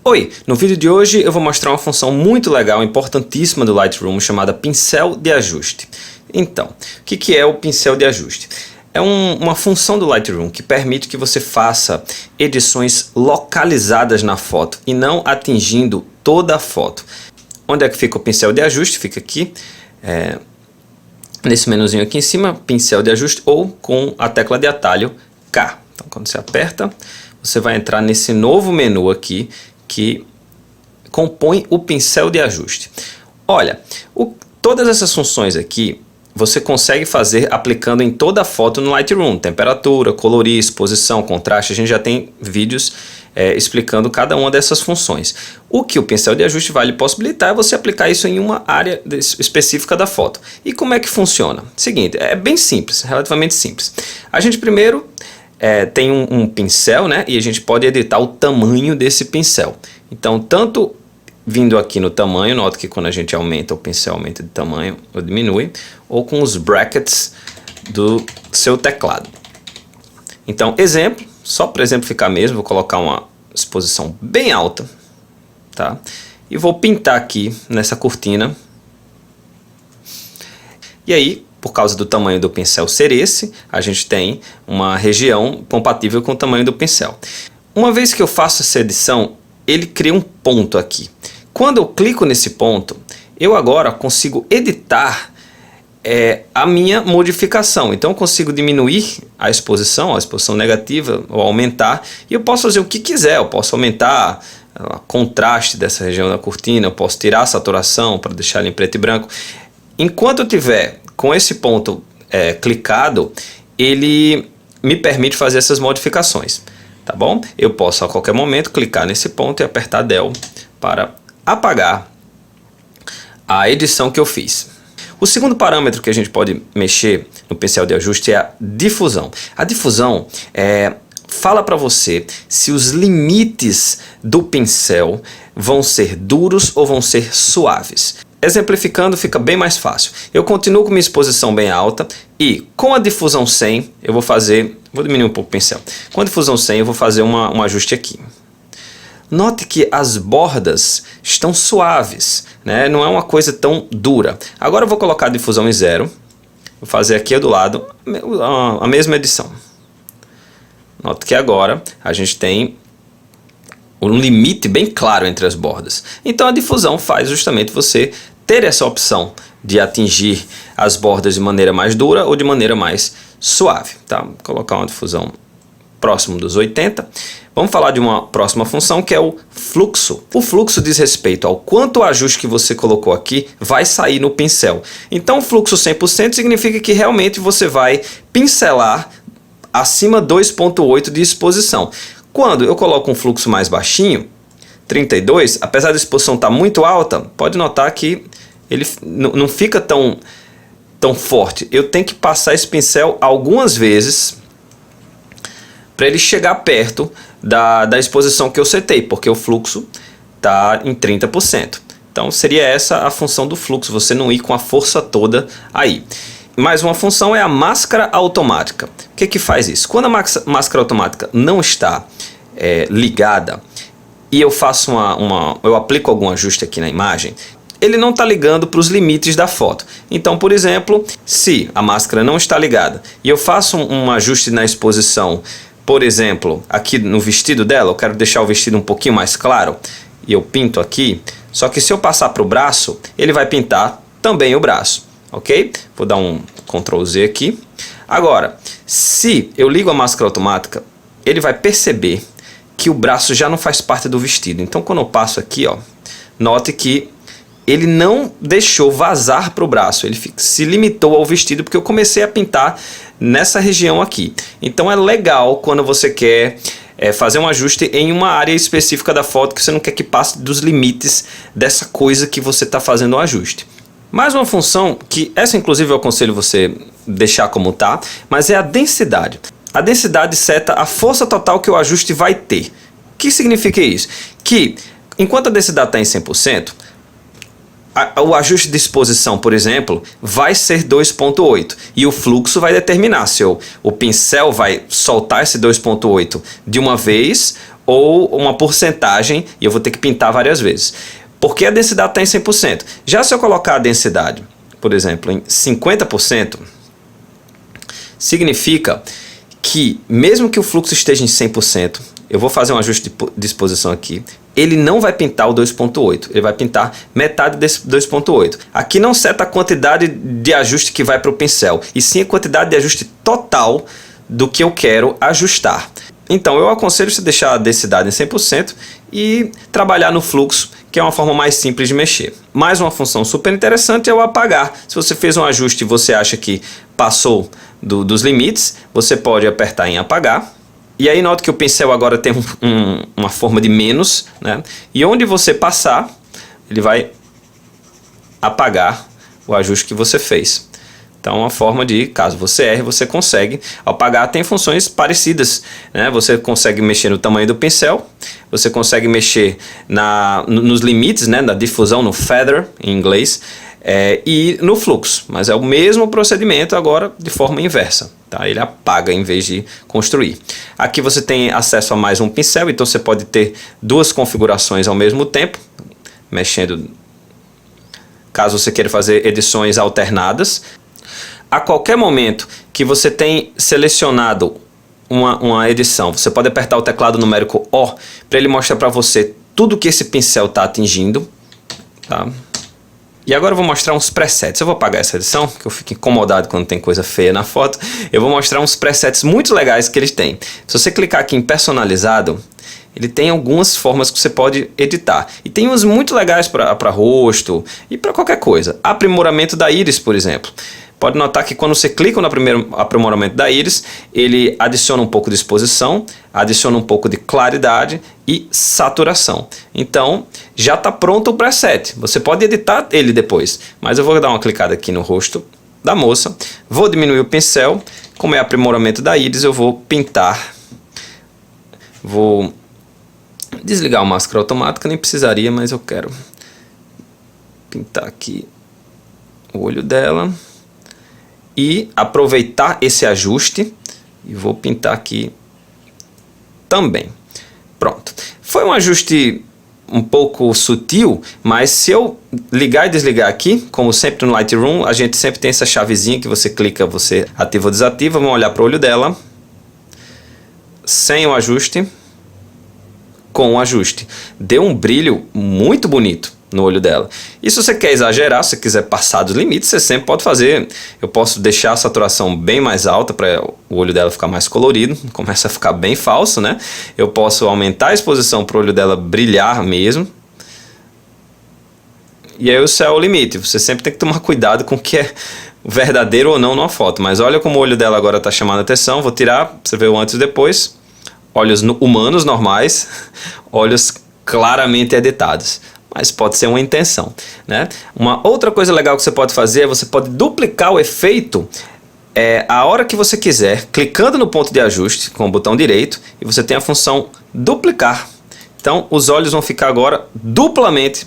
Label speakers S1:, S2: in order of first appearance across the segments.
S1: Oi, no vídeo de hoje eu vou mostrar uma função muito legal, importantíssima do Lightroom, chamada pincel de ajuste. Então, o que é o pincel de ajuste? É uma função do Lightroom que permite que você faça edições localizadas na foto e não atingindo toda a foto. Onde é que fica o pincel de ajuste? Fica aqui, nesse menuzinho aqui em cima, pincel de ajuste, ou com a tecla de atalho K. Então, quando você aperta, você vai entrar nesse novo menu aqui, que compõe o pincel de ajuste. Olha, todas essas funções aqui você consegue fazer aplicando em toda a foto no Lightroom. Temperatura, colorir, exposição, contraste. A gente já tem vídeos explicando cada uma dessas funções. O que o pincel de ajuste vai lhe possibilitar é você aplicar isso em uma área específica da foto. E como é que funciona? Seguinte, é bem simples, relativamente simples. A gente primeiro tem um pincel, né? E a gente pode editar o tamanho desse pincel. Então, tanto vindo aqui no tamanho, nota que quando a gente aumenta, o pincel aumenta de tamanho ou diminui, ou com os brackets do seu teclado. Então, exemplo, só para exemplificar mesmo, vou colocar uma exposição bem alta, tá? E vou pintar aqui nessa cortina. E aí, por causa do tamanho do pincel ser esse, a gente tem uma região compatível com o tamanho do pincel. Uma vez que eu faço essa edição, ele cria um ponto aqui. Quando eu clico nesse ponto, eu agora consigo editar a minha modificação. Então eu consigo diminuir a exposição negativa, ou aumentar, e eu posso fazer o que quiser. Eu posso aumentar o contraste dessa região da cortina, eu posso tirar a saturação para deixar ela em preto e branco. Enquanto eu tiver com esse ponto clicado, ele me permite fazer essas modificações, tá bom? Eu posso a qualquer momento clicar nesse ponto e apertar Del para apagar a edição que eu fiz. O segundo parâmetro que a gente pode mexer no pincel de ajuste é a difusão. A difusão fala para você se os limites do pincel vão ser duros ou vão ser suaves. Exemplificando, fica bem mais fácil. Eu continuo com minha exposição bem alta e com a difusão 100 eu vou diminuir um pouco o pincel. Com a difusão 100 eu vou fazer um ajuste aqui. Note que as bordas estão suaves, né? Não é uma coisa tão dura. Agora eu vou colocar a difusão em 0. Vou fazer aqui do lado a mesma edição. Note que agora a gente tem um limite bem claro entre as bordas. Então a difusão faz justamente você ter essa opção de atingir as bordas de maneira mais dura ou de maneira mais suave. Tá? Vou colocar uma difusão próximo dos 80. Vamos falar de uma próxima função que é o fluxo. O fluxo diz respeito ao quanto o ajuste que você colocou aqui vai sair no pincel. Então o fluxo 100% significa que realmente você vai pincelar acima 2.8 de exposição. Quando eu coloco um fluxo mais baixinho, 32, apesar da exposição estar muito alta, pode notar que ele não fica tão forte. Eu tenho que passar esse pincel algumas vezes para ele chegar perto da exposição que eu setei, porque o fluxo está em 30%. Então seria essa a função do fluxo, você não ir com a força toda aí. Mais uma função é a máscara automática. O que faz isso? Quando a máscara automática não está ligada e eu faço eu aplico algum ajuste aqui na imagem, ele não está ligando para os limites da foto. Então, por exemplo, se a máscara não está ligada e eu faço um ajuste na exposição, por exemplo, aqui no vestido dela, eu quero deixar o vestido um pouquinho mais claro e eu pinto aqui, só que se eu passar para o braço, ele vai pintar também o braço. Ok? Vou dar um Ctrl Z aqui. Agora, se eu ligo a máscara automática, ele vai perceber que o braço já não faz parte do vestido. Então, quando eu passo aqui, ó, note que ele não deixou vazar para o braço. Ele se limitou ao vestido porque eu comecei a pintar nessa região aqui. Então, é legal quando você quer fazer um ajuste em uma área específica da foto que você não quer que passe dos limites dessa coisa que você está fazendo o ajuste. Mais uma função que essa inclusive eu aconselho você deixar como tá, mas é a densidade. A densidade seta a força total que o ajuste vai ter. O que significa isso? Que enquanto a densidade está em 100%, o ajuste de exposição, por exemplo, vai ser 2.8 e o fluxo vai determinar se o pincel vai soltar esse 2.8 de uma vez ou uma porcentagem, e eu vou ter que pintar várias vezes. Porque a densidade está em 100%. Já se eu colocar a densidade, por exemplo, em 50%, significa que mesmo que o fluxo esteja em 100%, eu vou fazer um ajuste de disposição aqui, ele não vai pintar o 2.8, ele vai pintar metade desse 2.8. Aqui não seta a quantidade de ajuste que vai para o pincel, e sim a quantidade de ajuste total do que eu quero ajustar. Então eu aconselho você deixar a densidade em 100% e trabalhar no fluxo, que é uma forma mais simples de mexer. Mais uma função super interessante é o apagar. Se você fez um ajuste e você acha que passou dos limites, você pode apertar em apagar. E aí note que o pincel agora tem uma forma de menos, né? E onde você passar, ele vai apagar o ajuste que você fez. Então, uma forma de, caso você erre, você consegue apagar. Tem funções parecidas, né? Você consegue mexer no tamanho do pincel, você consegue mexer nos limites, né? Na difusão, no feather, em inglês, e no fluxo. Mas é o mesmo procedimento, agora de forma inversa. Tá? Ele apaga em vez de construir. Aqui você tem acesso a mais um pincel, então você pode ter duas configurações ao mesmo tempo, mexendo, caso você queira fazer edições alternadas. A qualquer momento que você tem selecionado uma edição, você pode apertar o teclado numérico O para ele mostrar para você tudo que esse pincel está atingindo. Tá? E agora eu vou mostrar uns presets. Eu vou apagar essa edição, porque eu fico incomodado quando tem coisa feia na foto. Eu vou mostrar uns presets muito legais que eles têm. Se você clicar aqui em personalizado, ele tem algumas formas que você pode editar. E tem uns muito legais para rosto e para qualquer coisa. Aprimoramento da íris, por exemplo. Pode notar que quando você clica no primeiro aprimoramento da íris, ele adiciona um pouco de exposição, adiciona um pouco de claridade e saturação. Então, já está pronto o preset. Você pode editar ele depois, mas eu vou dar uma clicada aqui no rosto da moça, vou diminuir o pincel, como é aprimoramento da íris, eu vou pintar. Vou desligar a máscara automática, nem precisaria, mas eu quero pintar aqui o olho dela. E aproveitar esse ajuste e vou pintar aqui também. Pronto. Foi um ajuste um pouco sutil, mas se eu ligar e desligar aqui, como sempre no Lightroom, a gente sempre tem essa chavezinha que você clica, você ativa ou desativa. Vamos olhar para o olho dela. Sem o ajuste, com o ajuste. Deu um brilho muito bonito no olho dela. E se você quer exagerar, se quiser passar dos limites, você sempre pode fazer. Eu posso deixar a saturação bem mais alta para o olho dela ficar mais colorido, começa a ficar bem falso, né? Eu posso aumentar a exposição para o olho dela brilhar mesmo. E aí o céu é o limite. Você sempre tem que tomar cuidado com o que é verdadeiro ou não numa foto. Mas olha como o olho dela agora está chamando a atenção. Vou tirar, você vê o antes e depois. Olhos humanos normais, olhos claramente editados. Mas pode ser uma intenção, né? Uma outra coisa legal que você pode fazer é você pode duplicar o efeito a hora que você quiser, clicando no ponto de ajuste com o botão direito, e você tem a função duplicar. Então os olhos vão ficar agora duplamente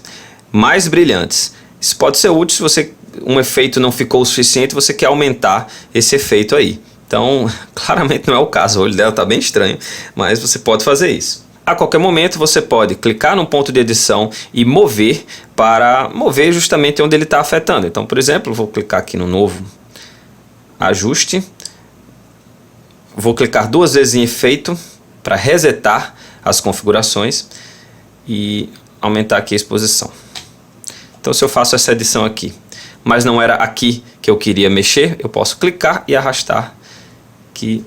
S1: mais brilhantes. Isso pode ser útil se um efeito não ficou o suficiente, você quer aumentar esse efeito aí. Então claramente não é o caso, o olho dela está bem estranho, mas você pode fazer isso. A qualquer momento você pode clicar no ponto de edição e mover para mover justamente onde ele está afetando. Então, por exemplo, vou clicar aqui no novo ajuste. Vou clicar duas vezes em efeito para resetar as configurações e aumentar aqui a exposição. Então, se eu faço essa edição aqui, mas não era aqui que eu queria mexer, eu posso clicar e arrastar que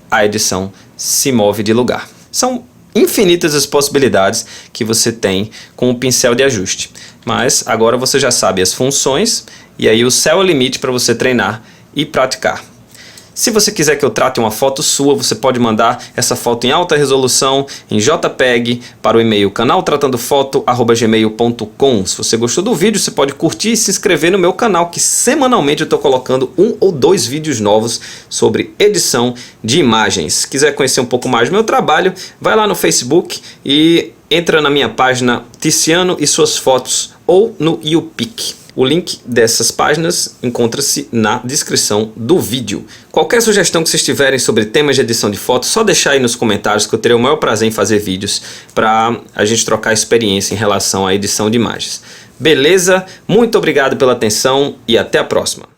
S1: a edição se move de lugar. São infinitas as possibilidades que você tem com o pincel de ajuste. Mas agora você já sabe as funções e aí o céu é o limite para você treinar e praticar. Se você quiser que eu trate uma foto sua, você pode mandar essa foto em alta resolução, em JPEG, para o e-mail canaltratandofoto@gmail.com. Se você gostou do vídeo, você pode curtir e se inscrever no meu canal, que semanalmente eu estou colocando 1 ou 2 vídeos novos sobre edição de imagens. Se quiser conhecer um pouco mais do meu trabalho, vai lá no Facebook e entra na minha página Tiziano e suas fotos ou no YouPic. O link dessas páginas encontra-se na descrição do vídeo. Qualquer sugestão que vocês tiverem sobre temas de edição de fotos, só deixar aí nos comentários que eu terei o maior prazer em fazer vídeos para a gente trocar experiência em relação à edição de imagens. Beleza? Muito obrigado pela atenção e até a próxima.